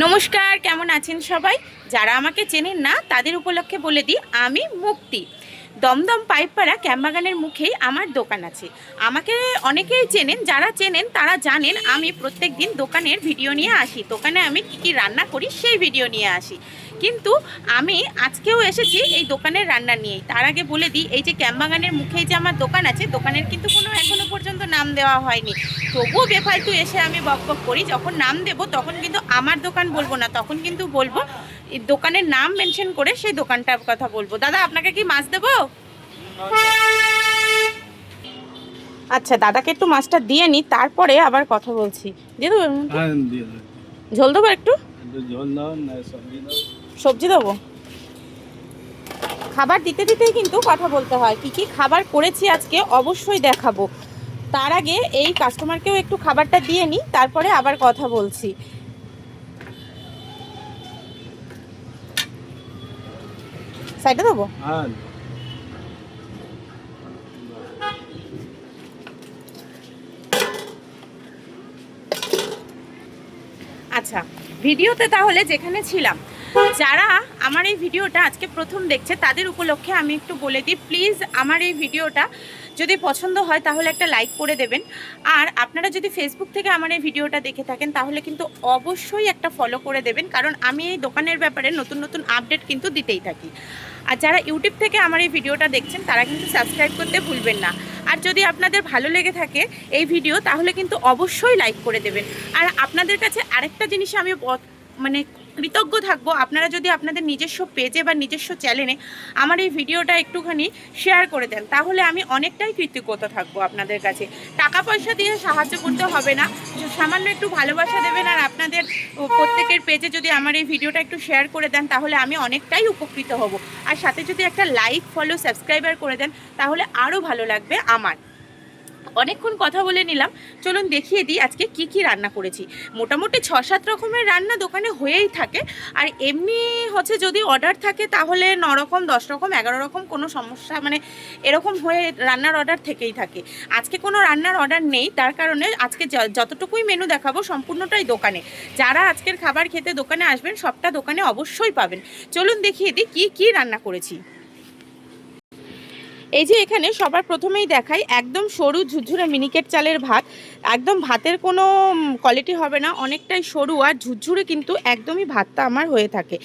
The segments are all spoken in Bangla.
নমস্কার, কেমন আছেন সবাই? যারা আমাকে চেনেন না তাদের উপলক্ষে বলে দিই, আমি মুক্তি। দমদম পাইপপাড়া ক্যাম্পবাগানের মুখেই আমার দোকান আছে। আমাকে অনেকেই চেনেন, যারা চেনেন তারা জানেন আমি প্রত্যেক দিন দোকানের ভিডিও নিয়ে আসি। দোকানে আমি কি রান্না করি সেই ভিডিও নিয়ে আসি। কিন্তু আমি আজকেও এসেছি এই দোকানের রান্না নিয়েই। তার আগে বলে দিই, এই যে ক্যাম্পবাগানের মুখেই যে আমার দোকান আছে, দোকানের কিন্তু কোনো এখনও পর্যন্ত নাম দেওয়া হয়নি। তবুও বেফালতু এসে আমি বকবক করি। যখন নাম দেব তখন কিন্তু আমার দোকান বলবো না, তখন কিন্তু বলবো দোকানের নাম মেনশন করে সেই দোকানটার কথা বলবো। দাদা, আপনাকে কি মাছ দেবো? আচ্ছা, দাদাকে একটু মাছটা দিয়ে নি, তারপরে আবার কথা বলছি। দিয়ে দেবো? ঝোল দেবো একটু? সবজি দেবো? খাবার দিতে দিতেই কিন্তু কথা বলতে হয়। কি কি খাবার করেছি আজকে অবশ্যই দেখাবো। তার আগে এই কাস্টমারকেও একটু খাবারটা দিয়ে নিই, তারপরে আবার কথা বলছি। সাইডে দেবো? আচ্ছা, ভিডিওতে তাহলে যেখানে ছিলাম, যারা আমার এই ভিডিওটা আজকে প্রথম দেখছে তাদের উপলক্ষে আমি একটু বলে দিই, প্লিজ আমার এই ভিডিওটা যদি পছন্দ হয় তাহলে একটা লাইক করে দেবেন। আর আপনারা যদি ফেসবুক থেকে আমার এই ভিডিওটা দেখে থাকেন তাহলে কিন্তু অবশ্যই একটা ফলো করে দেবেন, কারণ আমি এই দোকানের ব্যাপারে নতুন নতুন আপডেট কিন্তু দিতেই থাকি। আর যারা ইউটিউব থেকে আমার এই ভিডিওটা দেখছেন তারা কিন্তু সাবস্ক্রাইব করতে ভুলবেন না। আর যদি আপনাদের ভালো লেগে থাকে এই ভিডিও তাহলে কিন্তু অবশ্যই লাইক করে দেবেন। আর আপনাদের কাছে আরেকটা জিনিস আমি মানে কৃতজ্ঞ থাকবো, আপনারা যদি আপনাদের নিজস্ব পেজে বা নিজস্ব চ্যানেলে আমার এই ভিডিওটা একটুখানি শেয়ার করে দেন, তাহলে আমি অনেকটাই কৃতজ্ঞতা থাকবো আপনাদের কাছে। টাকা পয়সা দিয়ে সাহায্য করতে হবে না, সামান্য একটু ভালোবাসা দেবেন। আর আপনাদের প্রত্যেকের পেজে যদি আমার এই ভিডিওটা একটু শেয়ার করে দেন তাহলে আমি অনেকটাই উপকৃত হব। আর সাথে যদি একটা লাইক, ফলো, সাবস্ক্রাইবার করে দেন তাহলে আরও ভালো লাগবে আমার। অনেকক্ষণ কথা বলে নিলাম, চলুন দেখিয়ে দিই আজকে কি কি রান্না করেছি। মোটামুটি 6-7 রকমের রান্না দোকানে হয়েই থাকে। আর এমনি হচ্ছে যদি অর্ডার থাকে তাহলে 9 রকম, 10 রকম, 11 রকম, কোনো সমস্যা মানে এরকম হয়ে রান্নার অর্ডার থেকেই থাকে। আজকে কোনো রান্নার অর্ডার নেই, তার কারণে আজকে যতটুকুই মেনু দেখাবো সম্পূর্ণটাই দোকানে। যারা আজকের খাবার খেতে দোকানে আসবেন সবটা দোকানে অবশ্যই পাবেন। চলুন দেখিয়ে দিই কি কি রান্না করেছি। এই যে এখানে সবার প্রথমেই দেখাই, একদম সরু ঝুরঝুরে মিনিকেট চালের ভাত। একদম ভাতের কোনো কোয়ালিটি হবে না, অনেকটাই সরু আর ঝুরঝুরে কিন্তু একদমই ভাতটা আমার হয়ে থাকে।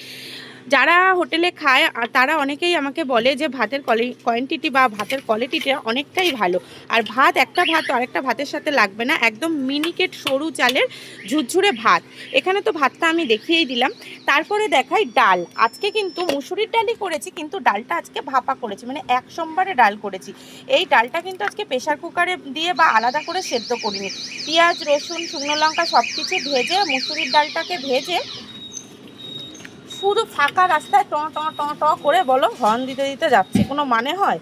যারা হোটেলে খায় তারা অনেকেই আমাকে বলে যে ভাতের কোয়ান্টিটি বা ভাতের কোয়ালিটিটা অনেকটাই ভালো। আর ভাত, একটা ভাত আরেকটা ভাতের সাথে লাগবে না, একদম মিনিকেট সরু চালের ঝুরঝুরে ভাত। এখানে তো ভাতটা আমি দেখিয়েই দিলাম। তারপরে দেখাই ডাল। আজকে কিন্তু মুসুরির ডালই করেছি, কিন্তু ডালটা আজকে ভাপা করেছি, মানে এক সোমবারে ডাল করেছি। এই ডালটা কিন্তু আজকে প্রেশার কুকারে দিয়ে বা আলাদা করে সেদ্ধ করিনি। পেঁয়াজ, রসুন, শুকনো লঙ্কা সব কিছু ভেজে, মুসুরির ডালটাকে ভেজে শুধু ফাঁকা রাস্তায় ট ট ট ট করে বলো হর্ন দিতে দিতে যাচ্ছে, কোনো মানে হয়?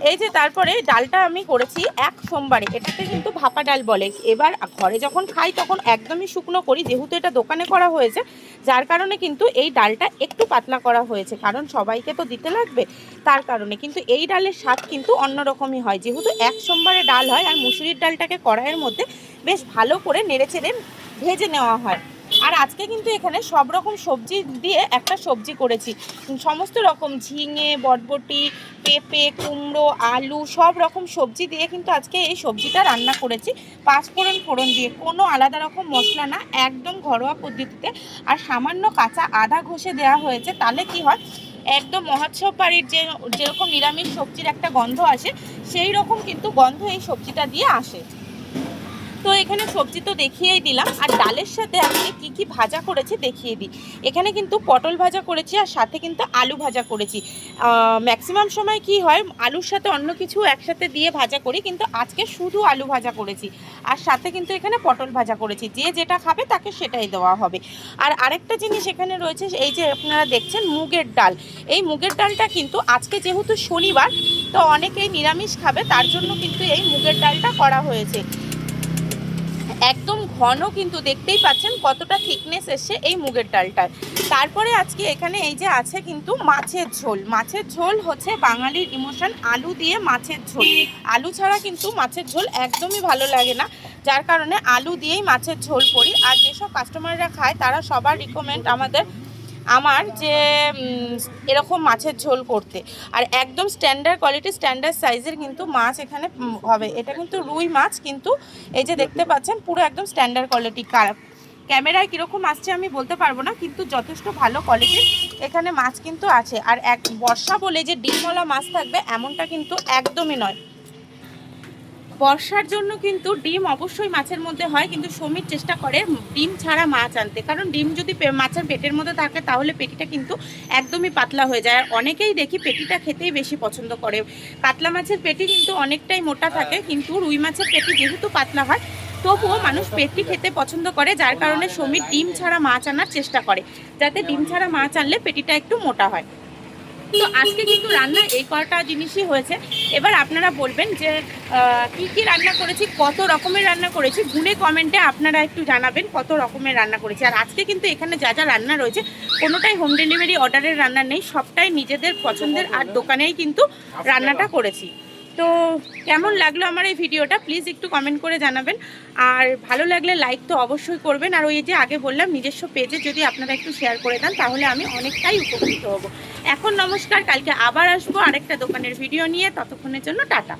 এই যে তারপরে ডালটা আমি করেছি এক সোমবারে, এটাকে কিন্তু ভাপা ডাল বলে। এবার ঘরে যখন খাই তখন একদমই শুকনো করি, যেহেতু এটা দোকানে করা হয়েছে যার কারণে কিন্তু এই ডালটা একটু পাতলা করা হয়েছে, কারণ সবাইকে তো দিতে লাগবে তার কারণে। কিন্তু এই ডালের স্বাদ কিন্তু অন্যরকমই হয়, যেহেতু এক সোমবারে ডাল হয়। আর মুসুরির ডালটাকে কড়াইয়ের মধ্যে বেশ ভালো করে নেড়েচেড়ে ভেজে নেওয়া হয়। আর আজকে কিন্তু এখানে সব রকম সবজি দিয়ে একটা সবজি করেছি, সমস্ত রকম ঝিঙে, বরবটি, পেঁপে, কুমড়ো, আলু সব রকম সবজি দিয়ে কিন্তু আজকে এই সবজিটা রান্না করেছি। 5 ফোড়ন দিয়ে, কোনো আলাদা রকম মশলা না, একদম ঘরোয়া পদ্ধতিতে। আর সামান্য কাঁচা আদা ঘষে দেওয়া হয়েছে, তাহলে কি হয়, একদম মহোৎসব বাড়ির যেরকম নিরামিষ সবজির একটা গন্ধ আসে সেই রকম কিন্তু গন্ধ এই সবজিটা দিয়ে আসে। তো এখানে সবজি তো দেখিয়েই দিলাম। আর ডালের সাথে আজকে কি কি ভাজা করেছি দেখিয়ে দিই। এখানে কিন্তু পটল ভাজা করেছি আর সাথে কিন্তু আলু ভাজা করেছি। ম্যাক্সিমাম সময় কি হয়, আলুর সাথে অন্য কিছু একসাথে দিয়ে ভাজা করি, কিন্তু আজকে শুধু আলু ভাজা করেছি। আর সাথে কিন্তু এখানে পটল ভাজা করেছি, যে যেটা খাবে তাকে সেটাই দেওয়া হবে। আর আরেকটা জিনিস এখানে রয়েছে, এই যে আপনারা দেখছেন মুগের ডাল। এই মুগের ডালটা কিন্তু আজকে যেহেতু শনিবার, তো অনেকেই নিরামিষ খাবে, তার জন্য কিন্তু এই মুগের ডালটা করা হয়েছে। একদম ঘন, কিন্তু দেখতেই পাচ্ছেন কতটা থিকনেস এসছে এই মুগের ডালটার। তারপরে আজকে এখানে এই যে আছে কিন্তু মাছের ঝোল। মাছের ঝোল হচ্ছে বাঙালির ইমোশন, আলু দিয়ে মাছের ঝোল। আলু ছাড়া কিন্তু মাছের ঝোল একদমই ভালো লাগে না, যার কারণে আলু দিয়েই মাছের ঝোল করি। আর যেসব কাস্টমাররা খায় তারা সবার রিকমেন্ড আমার যে এরকম মাছের ঝোল করতে। আর একদম স্ট্যান্ডার্ড কোয়ালিটি স্ট্যান্ডার্ড সাইজের কিন্তু মাছ এখানে হবে। এটা কিন্তু রুই মাছ, কিন্তু এই যে দেখতে পাচ্ছেন পুরো একদম স্ট্যান্ডার্ড কোয়ালিটি। ক্যামেরায় কীরকম আসছে আমি বলতে পারবো না, কিন্তু যথেষ্ট ভালো কোয়ালিটির এখানে মাছ কিন্তু আছে। আর এক বর্ষা বলে যে ডিমওয়ালা মাছ থাকবে এমনটা কিন্তু একদমই নয়। বর্ষার জন্য কিন্তু ডিম অবশ্যই মাছের মধ্যে হয়, কিন্তু সমীর চেষ্টা করে ডিম ছাড়া মাছ আনতে, কারণ ডিম যদি মাছের পেটের মধ্যে থাকে তাহলে পেটিটা কিন্তু একদমই পাতলা হয়ে যায়। আর অনেকেই দেখি পেটিটা খেতেই বেশি পছন্দ করে। কাতলা মাছের পেটি কিন্তু অনেকটাই মোটা থাকে, কিন্তু রুই মাছের পেটি যেহেতু পাতলা হয় তবুও মানুষ পেটি খেতে পছন্দ করে, যার কারণে সমীর ডিম ছাড়া মাছ আনার চেষ্টা করে, যাতে ডিম ছাড়া মাছ আনলে পেটিটা একটু মোটা হয়। তো আজকে কিন্তু রান্না এই কটা জিনিসই হয়েছে। এবার আপনারা বলবেন যে কি রান্না করেছি, কত রকমের রান্না করেছি, গুনে কমেন্টে আপনারা একটু জানাবেন কত রকমের রান্না করেছি। আর আজকে কিন্তু এখানে যা যা রান্না রয়েছে কোনোটাই হোম ডেলিভারি অর্ডারের রান্না নেই, সবটাই নিজেদের পছন্দের আর দোকানেই কিন্তু রান্নাটা করেছি। তো কেমন লাগলো আমার এই ভিডিওটা প্লিজ একটু কমেন্ট করে জানাবেন। আর ভালো লাগলে লাইক তো অবশ্যই করবেন। আর ওই যে আগে বললাম নিজস্ব পেজে যদি আপনারা একটু শেয়ার করে দেন তাহলে আমি অনেকটাই উপকৃত হব। এখন নমস্কার, কালকে আবার আসবো আরেকটা দোকানের ভিডিও নিয়ে, ততক্ষণের জন্য টাটা।